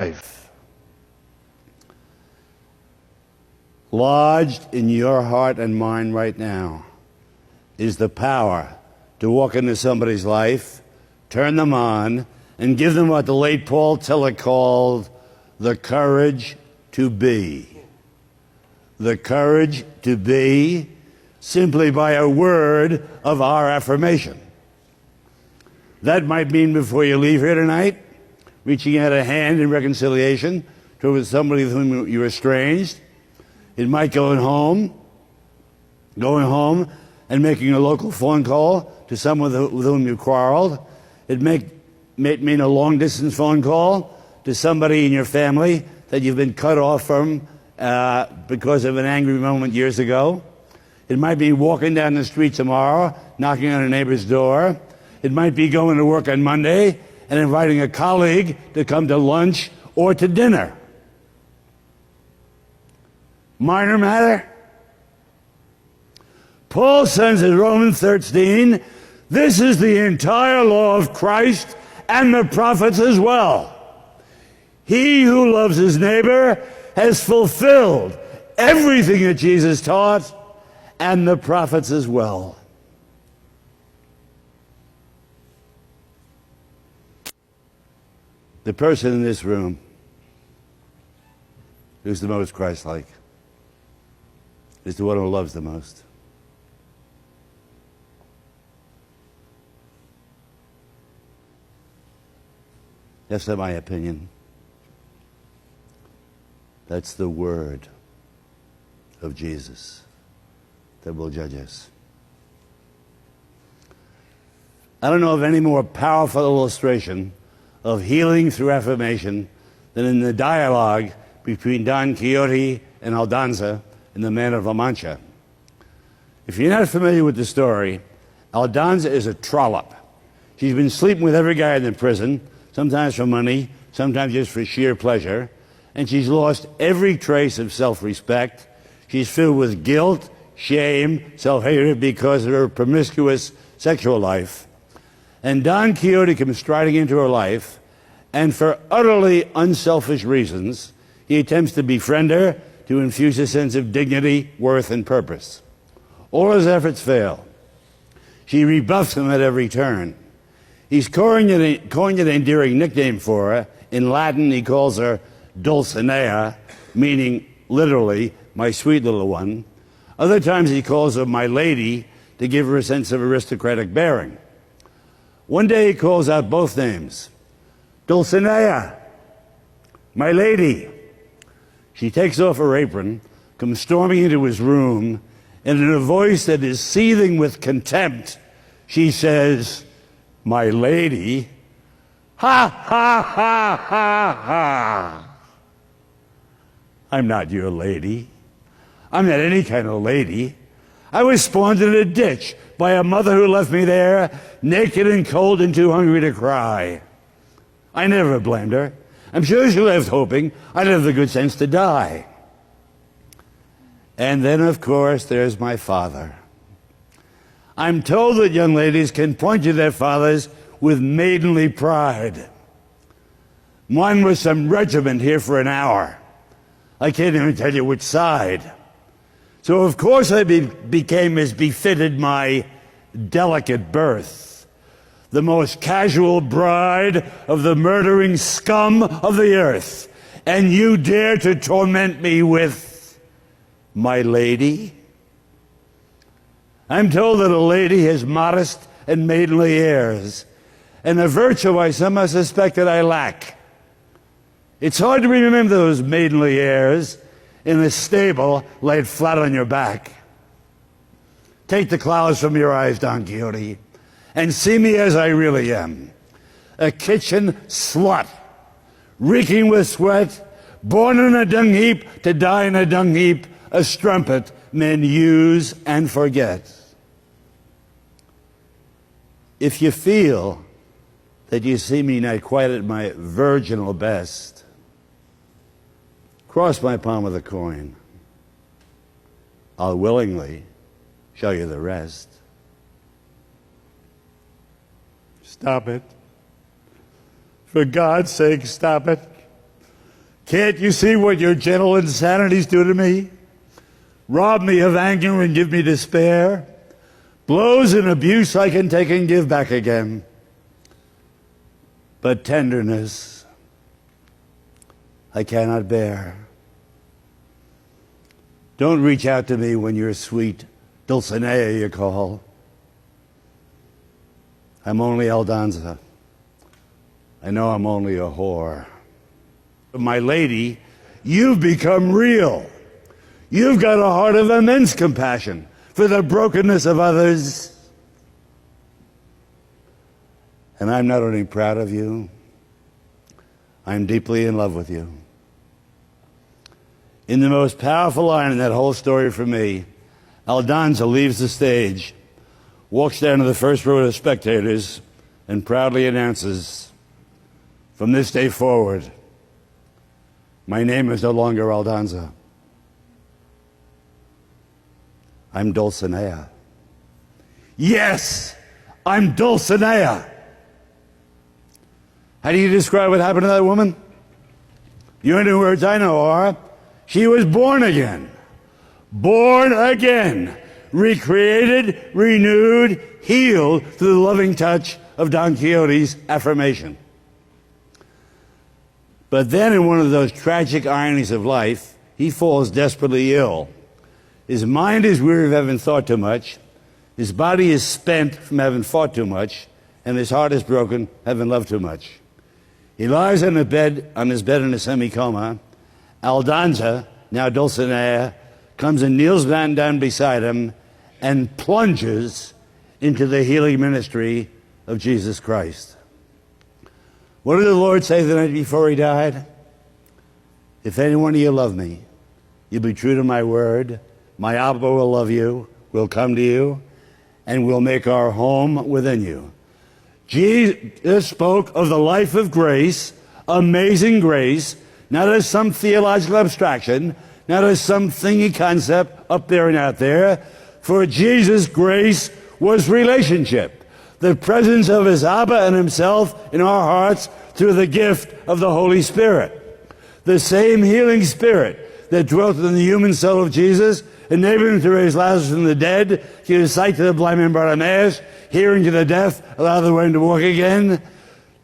life. Lodged in your heart and mind right now is the power to walk into somebody's life, turn them on, and give them what the late Paul Tillich called the courage to be. The courage to be simply by a word of our affirmation. That might mean before you leave here tonight, reaching out a hand in reconciliation towards somebody with whom you're estranged. It might going home and making a local phone call to someone with whom you quarreled. It may mean a long-distance phone call to somebody in your family that you've been cut off from because of an angry moment years ago. It might be walking down the street tomorrow, knocking on a neighbor's door. It might be going to work on Monday and inviting a colleague to come to lunch or to dinner. Minor matter? Paul says in Romans 13, this is the entire law of Christ and the prophets as well. He who loves his neighbor has fulfilled everything that Jesus taught, and the prophets as well. The person in this room who's the most Christ-like is the one who loves the most. That's not my opinion. That's the word of Jesus that will judge us. I don't know of any more powerful illustration of healing through affirmation than in the dialogue between Don Quixote and Aldonza in The Man of La Mancha. If you're not familiar with the story, Aldonza is a trollop. She's been sleeping with every guy in the prison, sometimes for money, sometimes just for sheer pleasure, and she's lost every trace of self-respect. She's filled with guilt, shame, self-hatred because of her promiscuous sexual life. And Don Quixote comes striding into her life, and for utterly unselfish reasons, he attempts to befriend her, to infuse a sense of dignity, worth, and purpose. All his efforts fail. She rebuffs him at every turn. He's coined an endearing nickname for her. In Latin, he calls her Dulcinea, meaning literally, my sweet little one. Other times he calls her my lady to give her a sense of aristocratic bearing. One day he calls out both names. Dulcinea, my lady. She takes off her apron, comes storming into his room, and in a voice that is seething with contempt, she says, my lady? Ha, ha, ha, ha, ha. I'm not your lady. I'm not any kind of lady. I was spawned in a ditch by a mother who left me there, naked and cold and too hungry to cry. I never blamed her. I'm sure she left hoping I'd have the good sense to die. And then, of course, there's my father. I'm told that young ladies can point to their fathers with maidenly pride. One was some regiment here for an hour. I can't even tell you which side. So of course I became as befitted my delicate birth, the most casual bride of the murdering scum of the earth. And you dare to torment me with my lady? I'm told that a lady has modest and maidenly airs, and a virtue I somehow suspect that I lack. It's hard to remember those maidenly airs in a stable laid flat on your back. Take the clouds from your eyes, Don Quixote, and see me as I really am. A kitchen slut, reeking with sweat, born in a dung heap to die in a dung heap, a strumpet men use and forget. If you feel that you see me not quite at my virginal best, cross my palm with a coin. I'll willingly show you the rest. Stop it. For God's sake, stop it. Can't you see what your gentle insanities do to me? Rob me of anger and give me despair. Blows and abuse I can take and give back again. But tenderness I cannot bear. Don't reach out to me when you're sweet Dulcinea you call. I'm only Aldonza. I know I'm only a whore. But my lady, you've become real. You've got a heart of immense compassion for the brokenness of others. And I'm not only proud of you, I'm deeply in love with you. In the most powerful line in that whole story for me, Aldonza leaves the stage, walks down to the first row of spectators, and proudly announces, from this day forward, my name is no longer Aldonza. I'm Dulcinea. Yes, I'm Dulcinea. How do you describe what happened to that woman? The only words I know are, she was born again. Born again. Recreated, renewed, healed through the loving touch of Don Quixote's affirmation. But then in one of those tragic ironies of life, he falls desperately ill. His mind is weary of having thought too much. His body is spent from having fought too much. And his heart is broken, having loved too much. He lies on his bed in a semi-coma. Aldonza, now Dulcinea, comes and kneels down beside him and plunges into the healing ministry of Jesus Christ. What did the Lord say the night before he died? If any one of you love me, you'll be true to my word. My Abba will love you, will come to you, and will make our home within you. Jesus spoke of the life of grace, amazing grace, not as some theological abstraction, not as some thingy concept up there and out there. For Jesus, grace was relationship. The presence of his Abba and himself in our hearts through the gift of the Holy Spirit. The same healing Spirit that dwelt in the human soul of Jesus, enabling him to raise Lazarus from the dead, give sight to the blind man Bartimaeus, hearing to the deaf, allow the lame to walk again,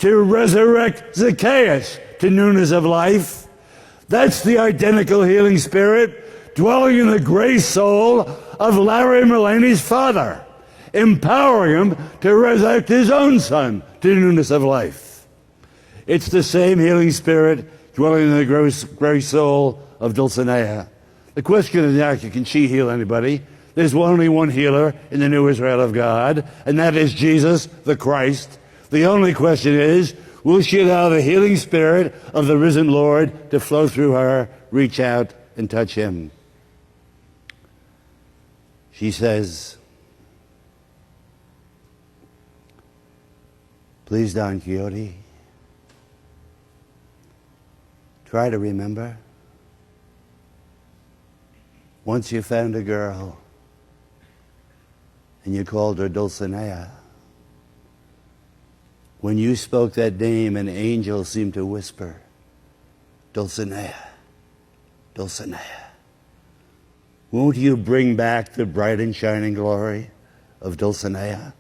to resurrect Zacchaeus to newness of life. That's the identical healing Spirit dwelling in the gray soul of Larry Mullaney's father, empowering him to resurrect his own son to newness of life. It's the same healing Spirit dwelling in the gray soul of Dulcinea. The question is now, can she heal anybody? There's only one healer in the new Israel of God, and that is Jesus the Christ. The only question is, will she allow the healing Spirit of the risen Lord to flow through her, reach out, and touch him? She says, please, Don Quixote, try to remember. Once you found a girl, and you called her Dulcinea. When you spoke that name, an angel seemed to whisper, Dulcinea, Dulcinea. Won't you bring back the bright and shining glory of Dulcinea?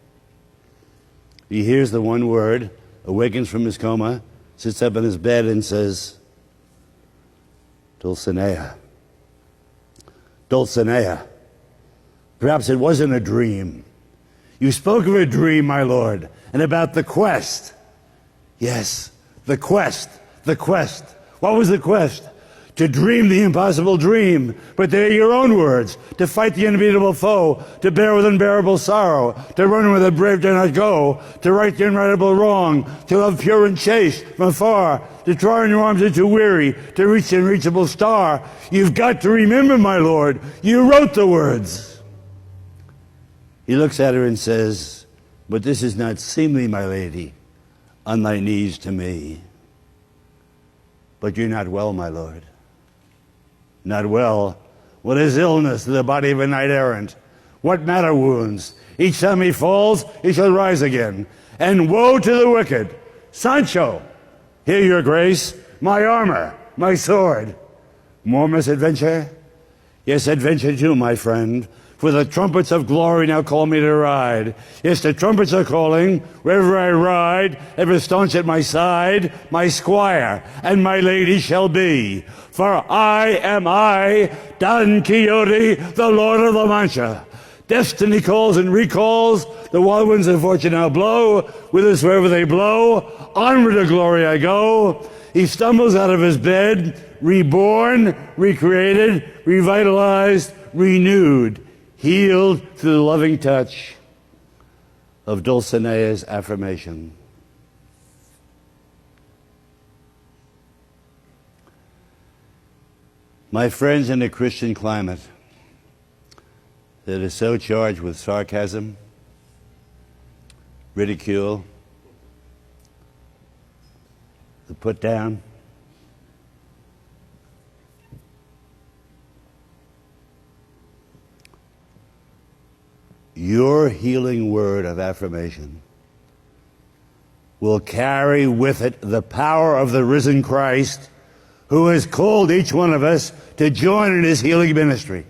He hears the one word, awakens from his coma, sits up in his bed and says, Dulcinea, Dulcinea. Perhaps it wasn't a dream. You spoke of a dream, my Lord, and about the quest. Yes, the quest, the quest. What was the quest? To dream the impossible dream, but they're your own words. To fight the unbeatable foe, to bear with unbearable sorrow, to run where the brave do not go, to right the unrightable wrong, to love pure and chaste from afar, to try in your arms are too weary, to reach the unreachable star. You've got to remember, my Lord, you wrote the words. He looks at her and says, but this is not seemly, my lady, on thy knees to me. But you're not well, my Lord. Not well. What is illness to the body of a knight errant? What matter wounds? Each time he falls, he shall rise again. And woe to the wicked. Sancho, hear your grace, my armor, my sword. More misadventure? Yes, adventure too, my friend. For the trumpets of glory now call me to ride. Yes, the trumpets are calling, wherever I ride, ever staunch at my side, my squire and my lady shall be. For I am I, Don Quixote, the Lord of La Mancha. Destiny calls and recalls, the wild winds of fortune now blow, with us wherever they blow, onward to glory I go. He stumbles out of his bed, reborn, recreated, revitalized, renewed, healed through the loving touch of Dulcinea's affirmation. My friends, in a Christian climate that is so charged with sarcasm, ridicule, the put down, your healing word of affirmation will carry with it the power of the risen Christ, who has called each one of us to join in his healing ministry.